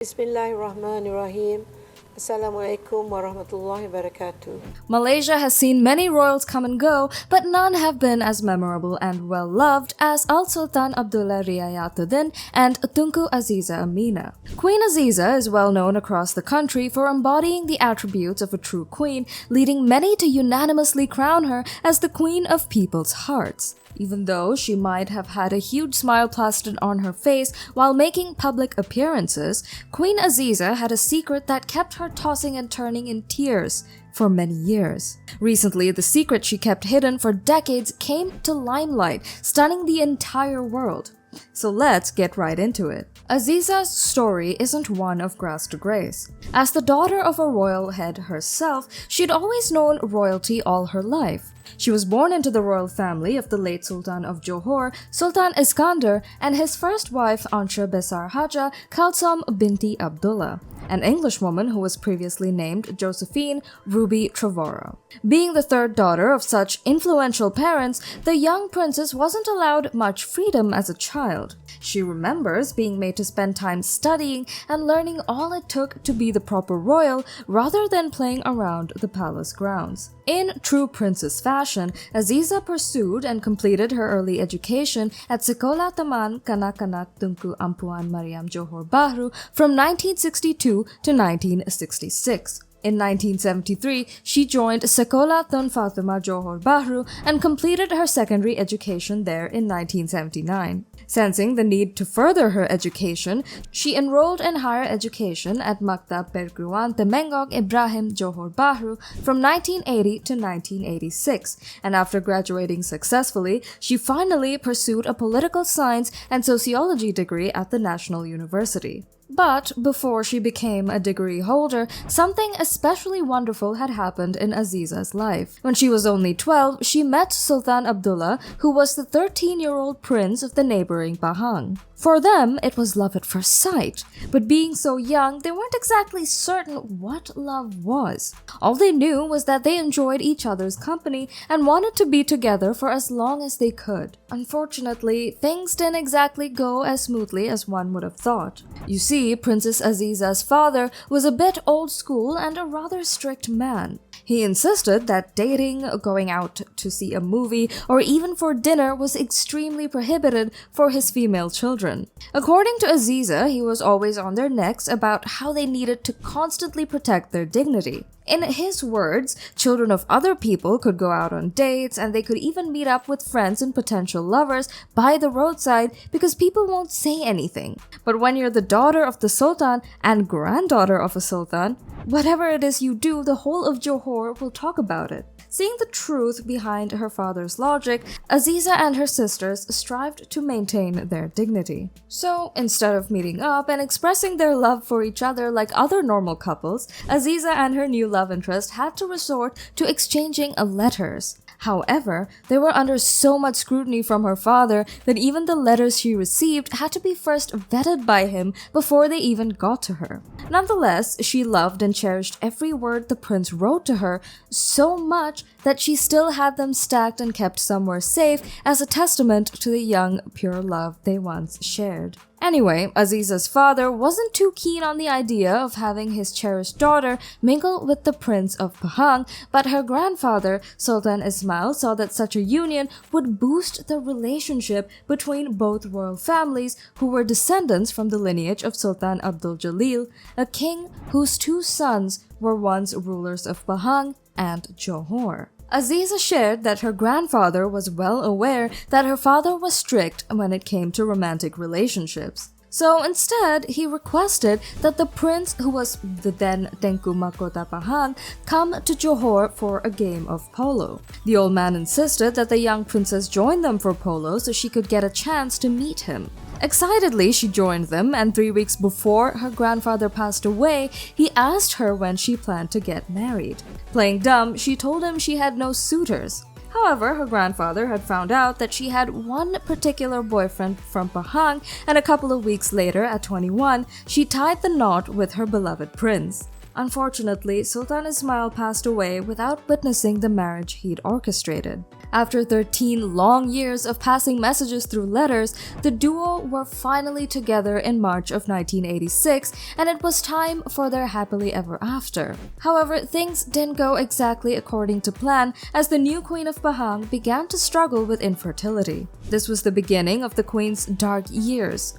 Bismillahirrahmanirrahim. Assalamualaikum warahmatullahi wabarakatuh. Malaysia has seen many royals come and go, but none have been as memorable and well-loved as Sultan Abdullah Riayatuddin and Tunku Azizah Aminah. Queen Azizah is well known across the country for embodying the attributes of a true queen, leading many to unanimously crown her as the queen of people's hearts. Even though she might have had a huge smile plastered on her face while making public appearances, Queen Azizah had a secret that kept her tossing and turning in tears for many years. Recently, the secret she kept hidden for decades came to limelight, stunning the entire world. So let's get right into it. Azizah's story isn't one of grace to grace. As the daughter of a royal head herself, she'd always known royalty all her life. She was born into the royal family of the late Sultan of Johor, Sultan Iskandar, and his first wife, Ansha Besar Haja Kalsum binti Abdullah, an Englishwoman who was previously named Josephine Ruby Trevorrow. Being the third daughter of such influential parents, the young princess wasn't allowed much freedom as a child. She remembers being made to spend time studying and learning all it took to be the proper royal rather than playing around the palace grounds. In true princess fashion, Azizah pursued and completed her early education at Sekolah Taman Kanak-Kanak Tunku Ampuan Mariam Johor Bahru from 1962 to 1966. In 1973, she joined Sekolah Tun Fatima Johor Bahru and completed her secondary education there in 1979. Sensing the need to further her education, she enrolled in higher education at Maktab Perguruan Temengok Ibrahim Johor Bahru from 1980 to 1986, and after graduating successfully, she finally pursued a political science and sociology degree at the National University. But before she became a degree holder, something especially wonderful had happened in Azizah's life. When she was only 12, she met Sultan Abdullah, who was the 13-year-old prince of the neighboring Pahang. For them, it was love at first sight, but being so young, they weren't exactly certain what love was. All they knew was that they enjoyed each other's company and wanted to be together for as long as they could. Unfortunately, things didn't exactly go as smoothly as one would have thought. You see, Princess Azizah's father was a bit old school and a rather strict man. He insisted that dating, going out to see a movie, or even for dinner was extremely prohibited for his female children. According to Azizah, he was always on their necks about how they needed to constantly protect their dignity. In his words, children of other people could go out on dates and they could even meet up with friends and potential lovers by the roadside because people won't say anything. But when you're the daughter of the Sultan and granddaughter of a Sultan, whatever it is you do, the whole of Johor will talk about it. Seeing the truth behind her father's logic, Azizah and her sisters strived to maintain their dignity. So, instead of meeting up and expressing their love for each other like other normal couples, Azizah and her new love interest had to resort to exchanging letters. However, they were under so much scrutiny from her father that even the letters she received had to be first vetted by him before they even got to her. Nonetheless, she loved and cherished every word the prince wrote to her so much that she still had them stacked and kept somewhere safe as a testament to the young, pure love they once shared. Anyway, Azizah's father wasn't too keen on the idea of having his cherished daughter mingle with the Prince of Pahang, but her grandfather, Sultan Ismail, saw that such a union would boost the relationship between both royal families who were descendants from the lineage of Sultan Abdul Jalil, a king whose two sons were once rulers of Pahang and Johor. Azizah shared that her grandfather was well aware that her father was strict when it came to romantic relationships. So instead, he requested that the prince, who was the then Tengku Mahkota Pahang, come to Johor for a game of polo. The old man insisted that the young princess join them for polo so she could get a chance to meet him. Excitedly, she joined them, and 3 weeks before her grandfather passed away, he asked her when she planned to get married. Playing dumb, she told him she had no suitors. However, her grandfather had found out that she had one particular boyfriend from Pahang, and a couple of weeks later, at 21, she tied the knot with her beloved prince. Unfortunately, Sultan Ismail passed away without witnessing the marriage he'd orchestrated. After 13 long years of passing messages through letters, the duo were finally together in March of 1986, and it was time for their happily ever after. However, things didn't go exactly according to plan as the new Queen of Pahang began to struggle with infertility. This was the beginning of the Queen's dark years.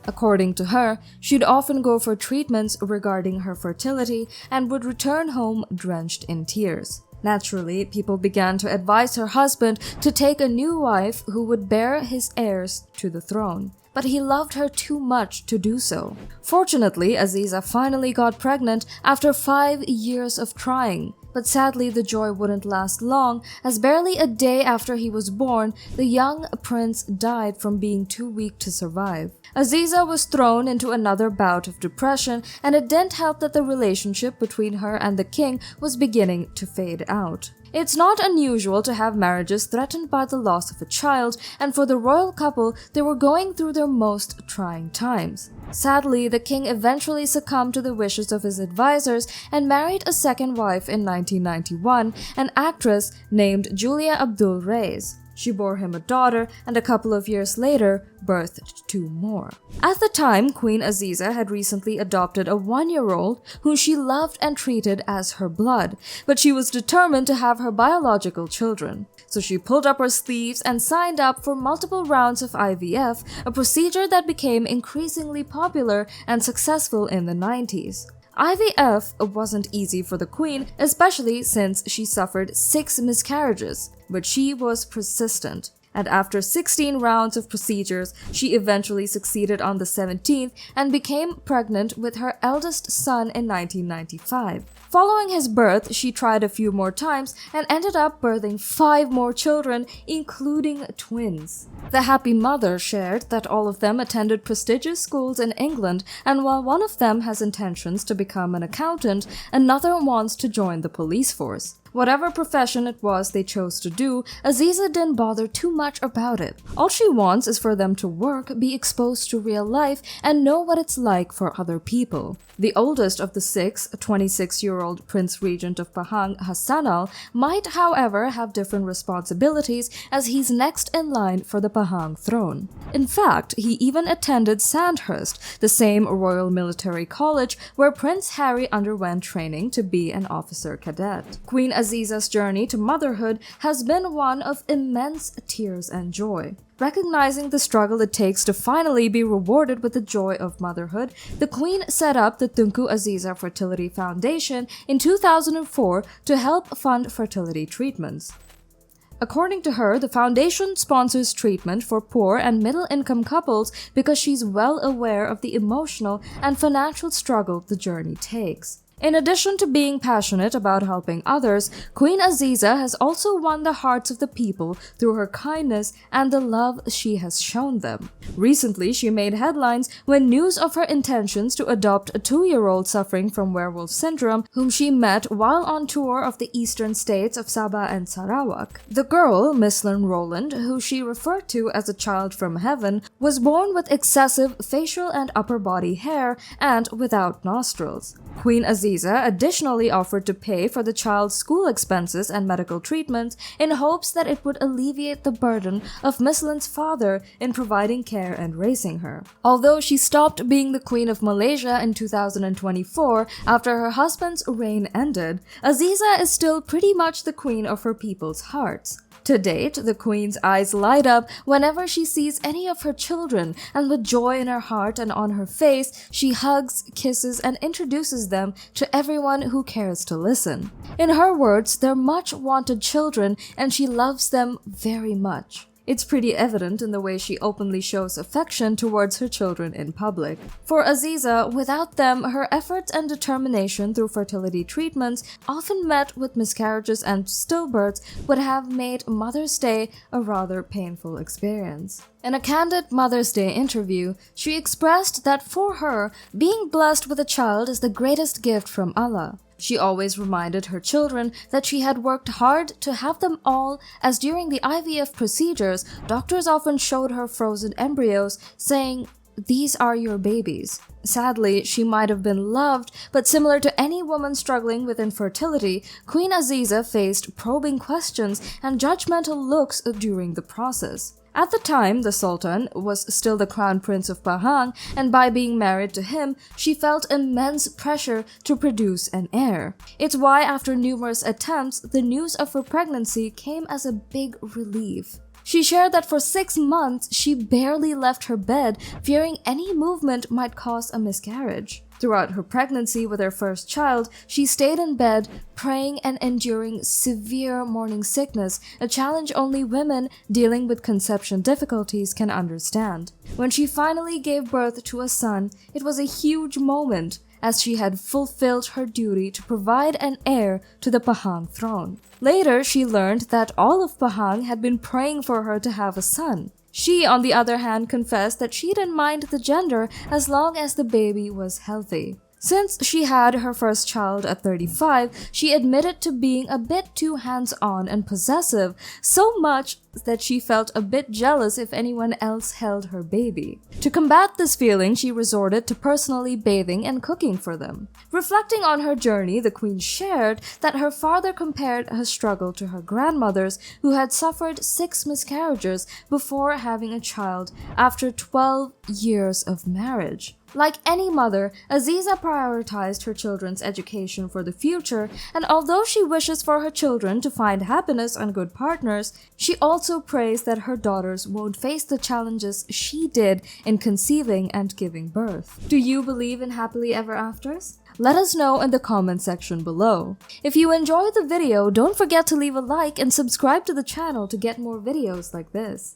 According to her, she'd often go for treatments regarding her fertility and would return home drenched in tears. Naturally, people began to advise her husband to take a new wife who would bear his heirs to the throne. But he loved her too much to do so. Fortunately, Azizah finally got pregnant after 5 years of trying. But sadly, the joy wouldn't last long, as barely a day after he was born, the young prince died from being too weak to survive. Azizah was thrown into another bout of depression, and it didn't help that the relationship between her and the king was beginning to fade out. It's not unusual to have marriages threatened by the loss of a child, and for the royal couple, they were going through their most trying times. Sadly, the king eventually succumbed to the wishes of his advisors and married a second wife in 1991, an actress named Julia Abdul Reis. She bore him a daughter and a couple of years later birthed 2 more. At the time, Queen Azizah had recently adopted a 1-year-old whom she loved and treated as her blood, but she was determined to have her biological children. So she pulled up her sleeves and signed up for multiple rounds of IVF, a procedure that became increasingly popular and successful in the 90s. IVF wasn't easy for the queen, especially since she suffered 6 miscarriages, but she was persistent. And after 16 rounds of procedures, she eventually succeeded on the 17th and became pregnant with her eldest son in 1995. Following his birth, she tried a few more times and ended up birthing 5 more children, including twins. The happy mother shared that all of them attended prestigious schools in England, and while one of them has intentions to become an accountant, another wants to join the police force. Whatever profession it was they chose to do, Azizah didn't bother too much about it. All she wants is for them to work, be exposed to real life, and know what it's like for other people. The oldest of the 6, a 26-year-old Prince Regent of Pahang, Hassanal, might, however, have different responsibilities as he's next in line for the Pahang throne. In fact, he even attended Sandhurst, the same Royal Military College where Prince Harry underwent training to be an officer cadet. Queen Azizah's journey to motherhood has been one of immense tears and joy. Recognizing the struggle it takes to finally be rewarded with the joy of motherhood, the Queen set up the Tunku Azizah Fertility Foundation in 2004 to help fund fertility treatments. According to her, the foundation sponsors treatment for poor and middle-income couples because she's well aware of the emotional and financial struggle the journey takes. In addition to being passionate about helping others, Queen Azizah has also won the hearts of the people through her kindness and the love she has shown them. Recently, she made headlines when news of her intentions to adopt a 2-year-old suffering from werewolf syndrome, whom she met while on tour of the eastern states of Sabah and Sarawak. The girl, Mislyn Rowland, who she referred to as a child from heaven, was born with excessive facial and upper body hair and without nostrils. Queen Azizah additionally offered to pay for the child's school expenses and medical treatment in hopes that it would alleviate the burden of Mislyn's father in providing care and raising her. Although she stopped being the Queen of Malaysia in 2024 after her husband's reign ended, Azizah is still pretty much the queen of her people's hearts. To date, the Queen's eyes light up whenever she sees any of her children, and with joy in her heart and on her face, she hugs, kisses, and introduces them to everyone who cares to listen. In her words, they're much wanted children, and she loves them very much. It's pretty evident in the way she openly shows affection towards her children in public. For Azizah, without them, her efforts and determination through fertility treatments, often met with miscarriages and stillbirths, would have made Mother's Day a rather painful experience. In a candid Mother's Day interview, she expressed that for her, being blessed with a child is the greatest gift from Allah. She always reminded her children that she had worked hard to have them all, as during the IVF procedures, doctors often showed her frozen embryos, saying, "These are your babies." Sadly, she might have been loved, but similar to any woman struggling with infertility, Queen Azizah faced probing questions and judgmental looks during the process. At the time, the Sultan was still the crown prince of Pahang, and by being married to him, she felt immense pressure to produce an heir. It's why, after numerous attempts, the news of her pregnancy came as a big relief. She shared that for 6 months, she barely left her bed, fearing any movement might cause a miscarriage. Throughout her pregnancy with her first child, she stayed in bed, praying and enduring severe morning sickness, a challenge only women dealing with conception difficulties can understand. When she finally gave birth to a son, it was a huge moment, as she had fulfilled her duty to provide an heir to the Pahang throne. Later, she learned that all of Pahang had been praying for her to have a son. She, on the other hand, confessed that she didn't mind the gender as long as the baby was healthy. Since she had her first child at 35, she admitted to being a bit too hands-on and possessive, so much that she felt a bit jealous if anyone else held her baby. To combat this feeling, she resorted to personally bathing and cooking for them. Reflecting on her journey, the queen shared that her father compared her struggle to her grandmother's, who had suffered 6 miscarriages before having a child after 12 years of marriage. Like any mother, Azizah prioritized her children's education for the future, and although she wishes for her children to find happiness and good partners, she also prays that her daughters won't face the challenges she did in conceiving and giving birth. Do you believe in happily ever afters? Let us know in the comment section below. If you enjoyed the video, don't forget to leave a like and subscribe to the channel to get more videos like this.